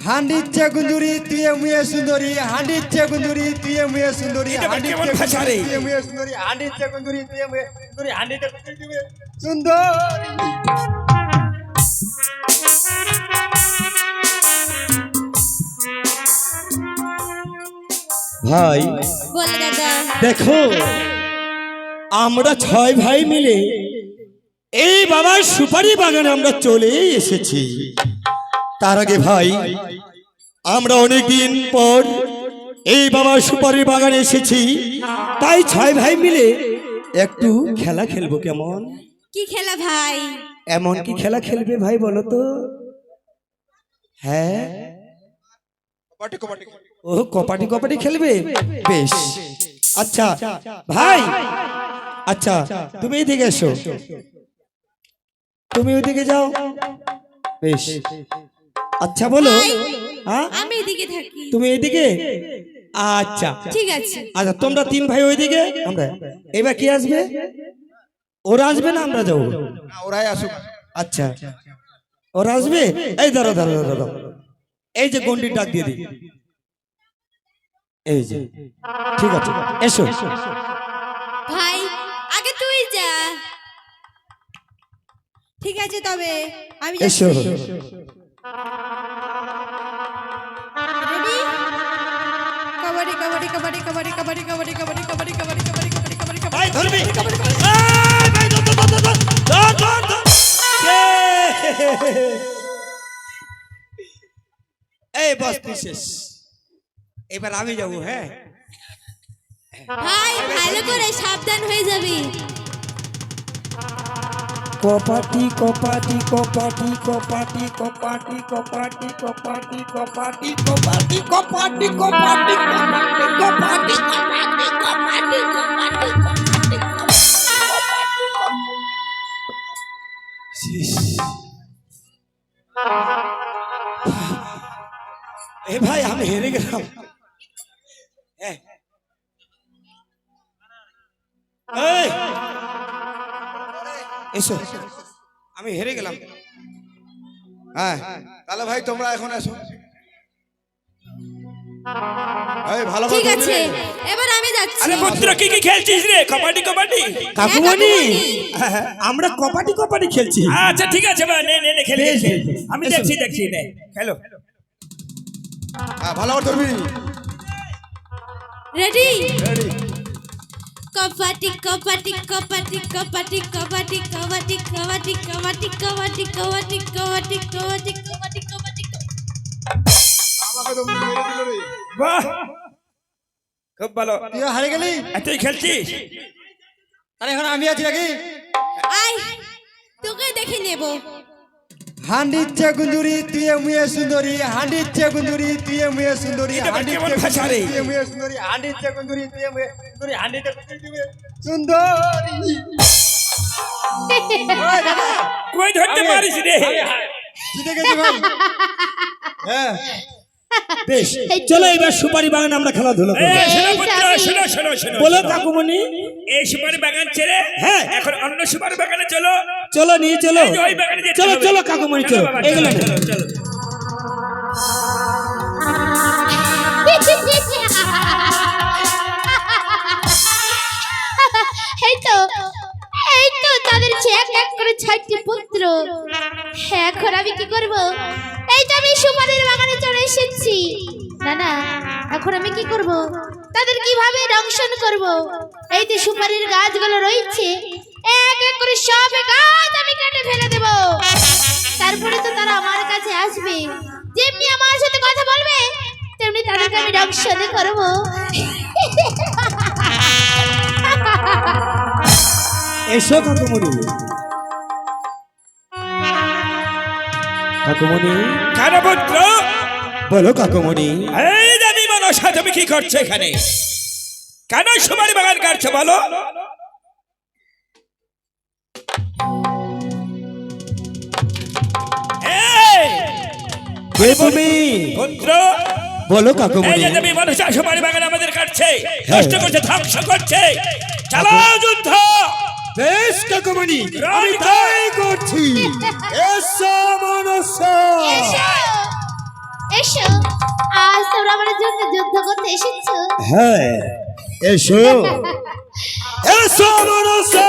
হান্ডিচ্ছে গুন্দুরি তুই মুয়ে সুন্দরী হান্ডিচ্ছে গুন্দুরি তুই মুয়ে সুন্দরী হান্ডিচ্ছে তুই মুয়ে সুন্দরী হান্ডিচ্ছে গুন্দুরি তুই মুয়ে সুন্দরী হান্ডিচ্ছে গুন্দুরি তুই মুয়ে সুন্দরী। ভাই বল দাদা। দেখো আমরা 6 ভাই মিলে এই বাবার সুপারি বাগানে আমরা চলে এসেছি। তার আগে ভাই আমরা অনেকদিন পর এই বাবার সুপারি বাগানে এসেছি, তাই 6 ভাই মিলে একটু খেলা খেলবো। কেমন কি খেলা ভাই? এমন কি খেলা খেলবে ভাই বলো তো? হ্যাঁ ও কপাটি কপাটি খেলবে, বেশ। আচ্ছা ভাই, আচ্ছা তুমি এদিকে এসো, তুমি ওইদিকে যাও, বেশ। আচ্ছা বলো। হ্যাঁ আমি এদিকে থাকি, তুমি এইদিকে। আচ্ছা ঠিক আছে। আচ্ছা তোমরা 3 ভাই ওইদিকে, আমরা এবার কি আসবে? ওরা আসবে না আমরা যাবো? ওরাই আসুক। আচ্ছা ওরা আসবে। এই ধরো ধরো ধরো, এই যে গন্ডির ডাক দিয়ে দিই, এই যে, ঠিক আছে এসো। ভাই আগে তুই যা। ঠিক আছে তবে আমি এসো। রেডি? কবাডি কবাডি কবাডি কবাডি কবাডি কবাডি কবাডি কবাডি কবাডি কবাডি কবাডি কবাডি ভাই ধরবি। এই ভাই ধর ধর ধর ধর ধর। এই বস তুই শেষ, এবার আমি যাবো। হ্যাঁ ভাই ভালো করে সাবধান হয়ে যাবি। কপাটি কপাটি কপাটি কপাটি কপাটি কপাটি কপাটি কপাটি কপাটি কপাটি কপাটি কপাটি কপাটি এ ভাই আমি হেরে গেলাম। এসো, আমি হেরে গেলাম। হ্যাঁ তাহলে ভাই তোমরা এখন এসো। এই ভালো ঠিক আছে এবার আমি যাচ্ছি। আরে পুত্র কি কি খেলছিস রে? কবাডি কবাডি? কাকুমণি আমরা কপাটি কপাটি খেলছি। আচ্ছা ঠিক আছে বা নে নে নে খেলে আমি দেখছি দেখছি নে খেলো। হ্যাঁ ভালো করে ধরবি। রেডি? রেডি। কবাডি কবাডি কবাডি কবাডি কবাডি কবাডি কবাডি কবাডি কবাডি কবাডি কবাডি কবাডি কবাডি কবাডি। আমাকে তো মেরে দিল রে। বাহ খুব ভালো। তুই হারে গেলি। তুই খেলছিস? আরে এখন আমি আছি নাকি? আই তোকে দেখে নেব। হান্ডিচ্ছে গুন্দুরি তুই মুয়ে সুন্দরী হান্ডিচ্ছে গুন্দুরি তুই মুয়ে সুন্দরী এটা কেমন ভাষা রে? তুই মুয়ে সুন্দরী হান্ডিচ্ছে গুন্দুরি তুই মুয়ে সুন্দরী হান্ডিচ্ছে গুন্দুরি তুই মুয়ে সুন্দরী। ওই দাদা কই ধরতে পারিস রে? জিতে গেছি ভাই। হ্যাঁ বেশ চলো এবার সুপারি বাগানে আমরা খেলাধুলা করব। শোনো পুত্র শোনো শোনো শোনো। বলো কাকুমণি। এই সুপারি বাগান ছেড়ে হ্যাঁ এখন অন্য সুপারি বাগানে চলো। চলো নিয়ে চলো, এই যে ওই বাগানে যেতে চলো হবে। চলো কাকুমণি চলো, বাবা, এগুলো চলো চলো। এই তো তাদের এক এক করে 6টি পুত্র। এখন আমি কি করব? এই তো আমি সুপারির বাগানে চলে এসেছি। না না এখন আমি কি করব? তাদের কিভাবে দংশন করব? এই যে সুপারির গাছগুলো রয়েছে, এক এক করে সব গাছ আমি কেটে ফেলে দেব। তারপরে তো তারা আমার কাছে আসবে, যেমনি আমার সাথে কথা বলবে তেমনি তাদেরকে আমি দংশন করব। এসো কাকুমণি। কাকুমণি কেন পুত্র? বলো কাকুমণি। এই দাদি মনসা তুমি কি করছো এখানে? কেন সুপারি বাগান কাটছো বলো? এই কে তুমি? পুত্র বলো এই কাকুমণি। যে দেবী মনসা সুপারি বাগান আমাদের কাটছে, হ্যাঁ। নষ্ট করছে, ধ্বংস করছে। চলো যুদ্ধ। বেশ কাকুমণি আমি তাই করছি। এসো মনসা। এসো, আজ তোমরা আমার জন্য যুদ্ধ করতে এসেছো। হ্যাঁ এসো এসো মনসা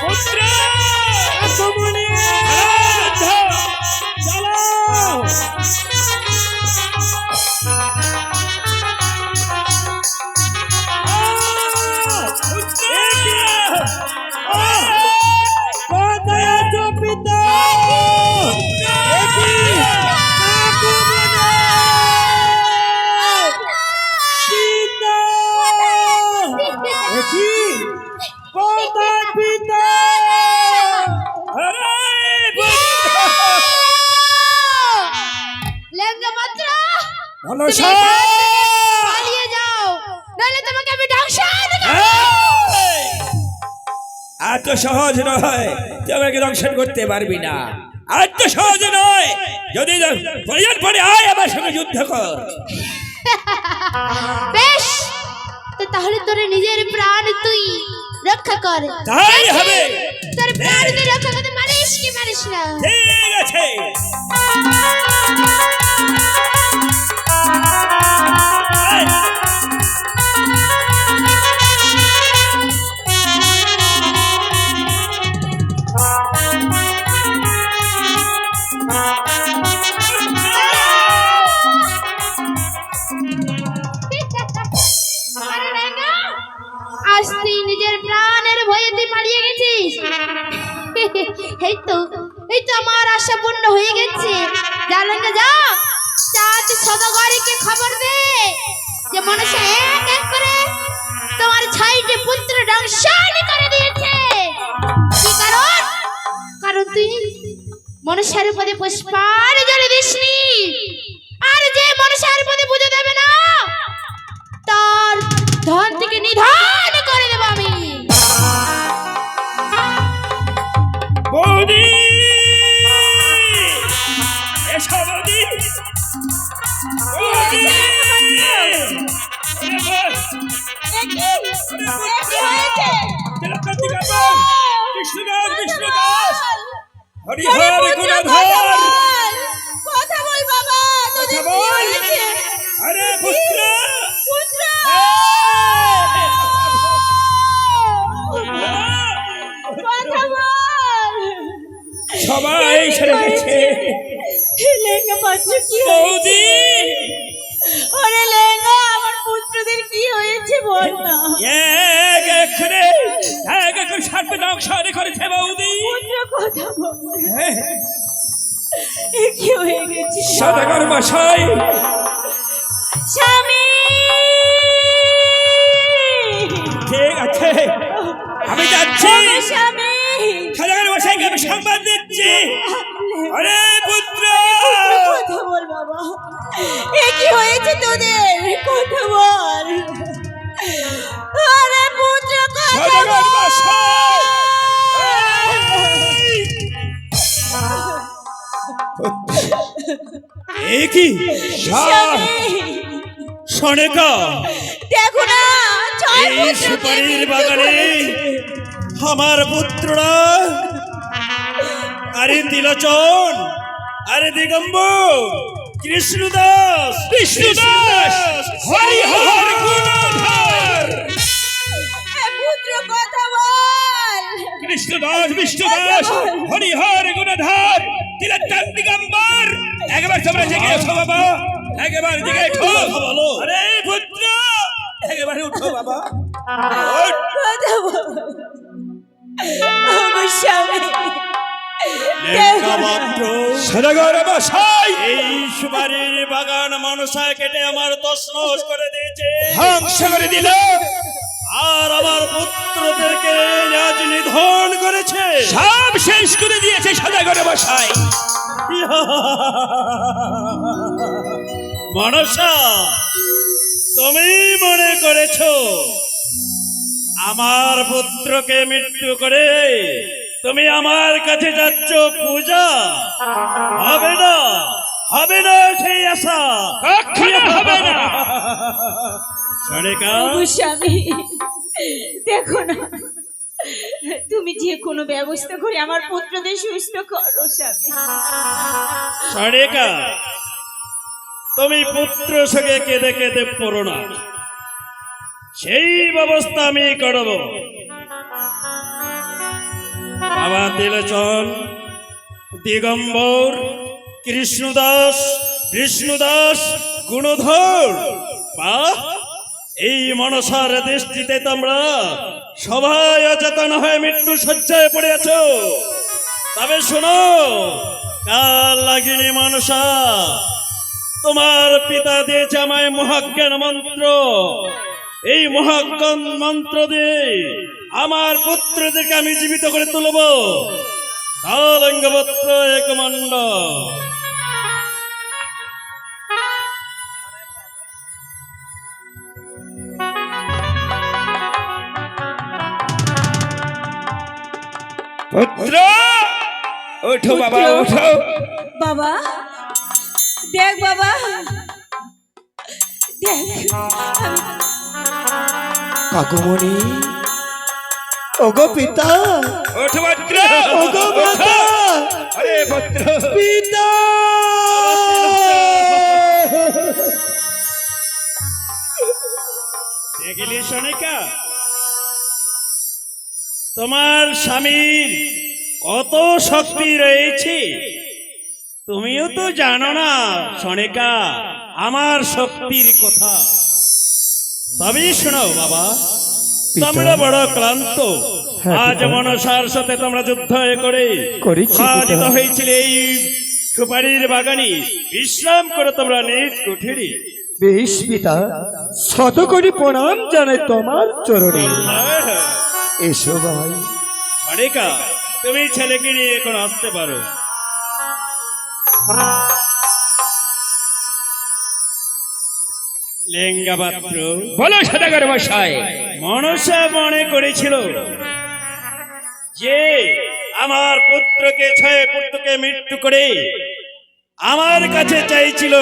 পুত্র আগমনে চালাও। কোথায় আছো পিতা কোথায় পিতা লেঙ্গা পাত্র, মনসা পালিয়ে যাও, নইলে তোমাকে আমি ধ্বংসন করব। এত সহজ নয়, তুই আমাকে দংশন করতে পারবি না। এত সহজ নয়, যদি প্রয়োজন পড়ে আয় আমার সঙ্গে যুদ্ধ কর। বেশ, তো তাহলে তোর নিজের প্রাণ তুই রক্ষা কর। তাই হবে। তোর প্রাণ তুই রক্ষা করতে পারিস কি পারিস না? ঠিক আছে। আরে রেঙ্গা, আজ তুই নিজের প্রাণের ভয়ে তুই পালিয়ে গেছিস। এই তো আমার আশা পূর্ণ হয়ে গেছে। জানেন না, যা চাঁদ সদাগরকে খবর দে যে মনসা এক এক করে তোমার 6টি পুত্র ধ্বংসন করে দিয়েছে। কি কারণ? কারণ তুই মনসার পদে পুষ্পাঞ্জলি দিসনি। আর যে মনসার পদে পুজো দেবে না, তার ধন থেকে নিধন করে দেব আমি। বৌদি এসো বৌদি। বৌদি কৃষ্ণদাস বিষ্ণুদাস হরিহর গুণধর কথা বল বাবা, কথা বল। আরে পুত্র কথা বল। সবাই সেরে গেছে। লেঙ্গা পাত্র কি বৌদি আরে লেঙ্গা, আমার পুত্রদের কি হয়েছে বল না। এক এখানে এক এক সার্পে দংশন করেছে বৌদি। কথা বল, কি হয়ে গেছে সদাগর মশাই, স্বামী? ঠিক আছে আমি যাচ্ছি। স্বামী, সদাগর মশাইকে আমি সংবাদ দিচ্ছি। আরে পুত্র কথা বল বাবা, এ কি হয়েছে তোদের? কথা বল। আরে পুত্র, কথা সদাগর বল। মশাই কি সনেকা দেখো না, এই সুপারির বাগানে আমার পুত্ররা, আরে তিলোচন, আরে দিগম্বর, কৃষ্ণদাস হরিহর গুণধর পুত্র কথা বল। কৃষ্ণদাস বিষ্ণুদাস হরিহর গুণধর তিলোত্তম দিগম্বর, একবার তোমরা জেগে ওঠো বাবা, একবার জেগে ওঠো। আরে পুত্র একবারে উঠো বাবা। কথা বল। আমার স্বামী, সদাগর মশাই, এই সুপারির বাগান মনসা কেটে আমার তছনছ করে দিয়েছে, ধ্বংস করে দিল। আর আমার পুত্রদেরকে আজ নিধন করেছে। সব শেষ করে দিয়েছে সদাগর মশাই। মনসা, তুমি মনে করেছো আমার পুত্রকে মৃত্যু করে তুমি আমার কাছে যাচ্ছ পূজা? হবে না, হবে না সেই আশা, কখনো হবে না। সরেকা, স্বামী দেখো না, তুমি যে কোনো ব্যবস্থা করে আমার পুত্রদের সুস্থ করো স্বামী। সরেকা, তুমি পুত্র সঙ্গে কেঁদে কেঁদে পড়ো না, সেই ব্যবস্থা আমি করব। বাবা তিলোচন, দিগম্বর, কৃষ্ণদাস, বিষ্ণুদাস, গুণধর, বাহ, এই মনসার দৃষ্টিতে তোমরা সবাই অচেতন হয়ে মৃত্যু শয্যায় পড়ে আছো। তবে শোনো, কাল লাগিনি মনসা, তোমার পিতা দিয়েছে আমায় মহাজ্ঞান মন্ত্র। এই মহাজ্ঞান মন্ত্র দিয়ে আমার পুত্রদেরকে আমি জীবিত করে তুলব। কালঙ্গপত্র একমণ্ড। পুত্র, ওঠো বাবা, ওঠো। বাবা দেখ, বাবা দেখ, কাকুমণি, ওগো পিতা, ওঠো পুত্র, ওগো মাতা, আরে পুত্র, পিতা। দেখলি সনিকা, তোমার স্বামীর কত শক্তি রয়েছে তুমিও তো জানো না সনিকা আমার শক্তির কথা। তবেই শোনো বাবা, তোমরা বড় ক্লান্ত। আজ মনসার সাথে তোমরা যুদ্ধ করে পরাজিত হয়েছিলে এই সুপারির বাগানে বিশ্রাম করে তোমরা নিজ কুঠিরে। বেশ পিতা, শত কোটি প্রণাম জানাই তোমার চরণে। এসো ভাই। সনিকা, তুমি ছেলেকে নিয়ে এখন আসতে পারো। লেঙ্গা পাত্র, বলো সদাগর মশাই। মনসা মনে করেছিল যে আমার পুত্রকে 6 পুত্রকে মৃত্যু করে আমার কাছে চাইছিল